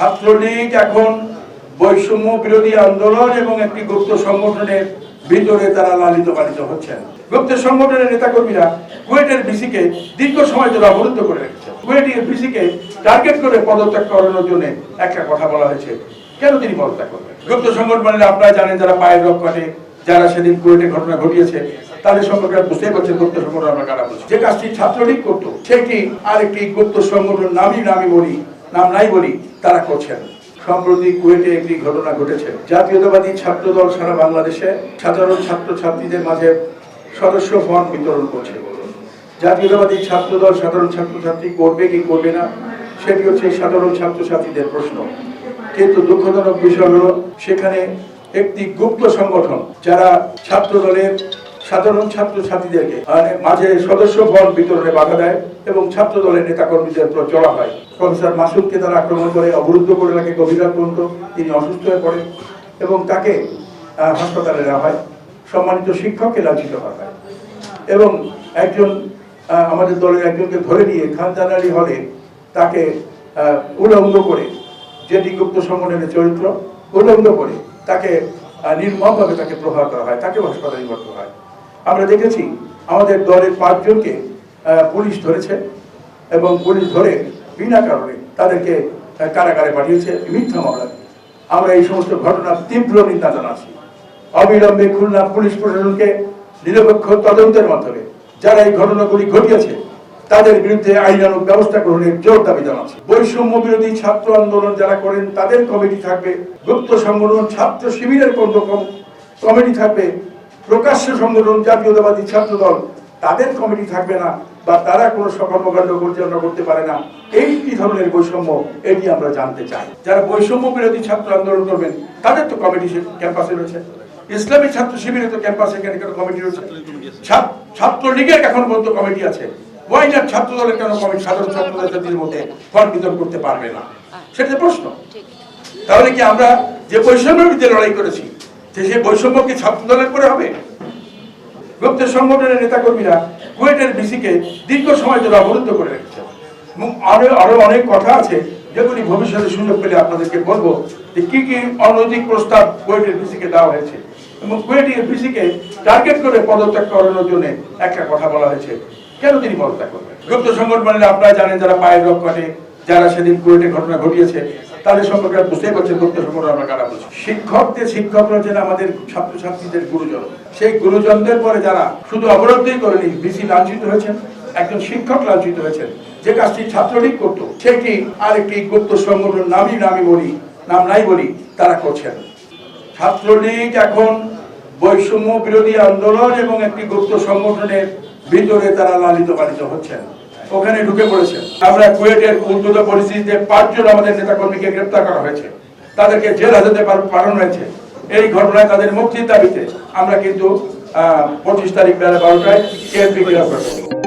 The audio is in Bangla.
ছাত্রলীগ এখন বৈষম্য বিরোধী আন্দোলন এবং একটি গুপ্ত সংগঠনের ভিতরে তারা লালিত পালিত হচ্ছেন। গুপ্ত সংগঠনের নেতাকর্মীরা কুয়েটের বিসিকে দীর্ঘ সময় ধরে অবরুদ্ধ করে রেখেছে। কুয়েটের বিসিকে টার্গেট করে পদত্যাগ করানোর জন্য একটা কথা বলা হয়েছে। কেন তিনি পদত্যাগ করবেন? গুপ্ত সংগঠনের আপনারা জানেন, যারা পায়ের রক কাটে, যারা সেদিন কুয়েটে ঘটনা ঘটিয়েছে, তাদের সম্পর্কে বুঝতেই পারছেন গুপ্ত সংগঠন আমরা কারা বলছি। যে কাজটি ছাত্রলীগ করতো সেটি আরেকটি গুপ্ত সংগঠন নাম নাই বলি তারা করছেন। সম্প্রতি কুয়েটে একটি ঘটনা ঘটেছে। জাতীয়তাবাদী ছাত্রদল সারা বাংলাদেশে সাধারণ ছাত্রছাত্রীদের মাঝে সদস্য ফর্ম বিতরণ করছে। জাতীয়তাবাদী ছাত্রদল সাধারণ ছাত্রছাত্রী করবে কি করবে না, সেটি হচ্ছে সাধারণ ছাত্রছাত্রীদের প্রশ্ন। কিন্তু দুঃখজনক বিষয় হলো, সেখানে একটি গুপ্ত সংগঠন যারা ছাত্রদলের সাধারণ ছাত্রছাত্রীদেরকে মাঝে সদস্য ফর্ম বিতরণে বাধা দেয় এবং ছাত্র দলের নেতা কর্মীদের উপর চড়া হয়। প্রফেসর মাসুদকে তারা আক্রমণ করে, অবরুদ্ধ করে রাখে গভীর রাত পর্যন্ত। তিনি অসুস্থ হয়ে পড়েন এবং তাকে হাসপাতালে নেওয়া হয়। সম্মানিত শিক্ষককে লাঞ্ছিত করা হয় এবং একজন আমাদের দলের একজনকে ধরে নিয়ে খানজানালি হলে তাকে উলঙ্গ করে, যেটি গুপ্ত সংগঠনের চরিত্র, উলঙ্গ করে তাকে নির্মমভাবে তাকে প্রহার করা হয়, তাকেও হাসপাতালে ভর্তি করা হয়। আমরা দেখেছি আমাদের দলের 5 জনকে পুলিশ ধরেছে এবং পুলিশ ধরে বিনা কারণে তাদেরকে কারাগারে পাঠিয়েছে মিথ্যা মামলা। আমরা এই সমস্ত ঘটনার তীব্র নিন্দা জানাচ্ছি। অবিলম্বে খুলনা পুলিশ প্রশাসনকে নিরপেক্ষ তদন্তের মাধ্যমে যারা এই ঘটনাগুলি ঘটিয়েছে তাদের বিরুদ্ধে আইনানুগ ব্যবস্থা গ্রহণের জোর দাবি জানাচ্ছি। বৈষম্য বিরোধী ছাত্র আন্দোলন যারা করেন তাদের কমিটি থাকবে, গুপ্ত সংগঠন ছাত্র শিবিরের কোন কমিটি থাকবে, প্রকাশ্য সংগঠন জাতীয়তাবাদী ছাত্র দল তাদের কমিটি থাকবে না, বা তারা কোনো কর্মকাণ্ড পরিচালনা করতে পারে না। এই কি ধরনের বৈষম্য, এটি আমরা জানতে চাই। যারা বৈষম্য বিরোধী ছাত্র আন্দোলন করবেন তাদের তো কমিটি ক্যাম্পাসে রয়েছে, ইসলামী ছাত্র শিবিরে তো ক্যাম্পাসে কমিটি রয়েছে, ছাত্রলীগের এখন পর্যন্ত কমিটি আছে। ওয়াইনার ছাত্র দলের কেন কমিটি সাধারণ ছাত্রদের মধ্যে ফর্ম বিতরণ করতে পারবে না? সেটা প্রশ্ন। তাহলে কি আমরা যে বৈষম্যের বিরুদ্ধে লড়াই করেছি সেই বৈষম্য কি ছাত্র দলের করে হবে? গুপ্ত সংগঠনের নেতাকর্মীরা কুয়েটের বিসিকে দীর্ঘ সময় ধরে অবরুদ্ধ করে রেখেছে। আরো অনেক কথা আছে যেগুলি ভবিষ্যতে সুযোগ পেলে আপনাদেরকে বলবো যে কি কি অনৈতিক প্রস্তাব কুয়েটের বিসিকে দেওয়া হয়েছে এবং কুয়েটের বিসিকে টার্গেট করে পদত্যাগ করানোর জন্য একটা কথা বলা হয়েছে। কেন তিনি পদত্যাগ করবেন? গুপ্ত সংগঠনের আপনারা জানেন, যারা পায়ের রক কাটে, যারা সেদিন কুয়েটে ঘটনা ঘটিয়েছে, তাদের সম্পর্কে বুঝতেই পারছেন গুপ্ত সংগঠন আমরা কারা বলছি। শিক্ষকরা যেন আমাদের ছাত্রছাত্রীদের গুরুজন, সেই গুরুজনদের পরে যারা শুধু অবরোধই করেনি, বিসি লাঞ্ছিত হয়েছেন, একজন শিক্ষক লাঞ্ছিত হয়েছেন। যে কাজটি ছাত্রলীগ করতো সেটি আরেকটি গুপ্ত সংগঠন নাম নাই বলি তারা করছেন। ছাত্রলীগ এখন বৈষম্য বিরোধী আন্দোলন এবং একটি গুপ্ত সংগঠনের ভিতরে তারা লালিত পালিত হচ্ছেন, ওখানে ঢুকে পড়েছেন। আমরা কুয়েটের উদ্ভূত পরিস্থিতিতে 5 জন আমাদের নেতাকর্মীকে গ্রেপ্তার করা হয়েছে, তাদেরকে জেল হাজতে পাঠানো হয়েছে। এই ঘটনায় তাদের মুক্তির দাবিতে আমরা কিন্তু 25 তারিখ বেলা 12টায় কেএনপি গ্রেপ্তার করব।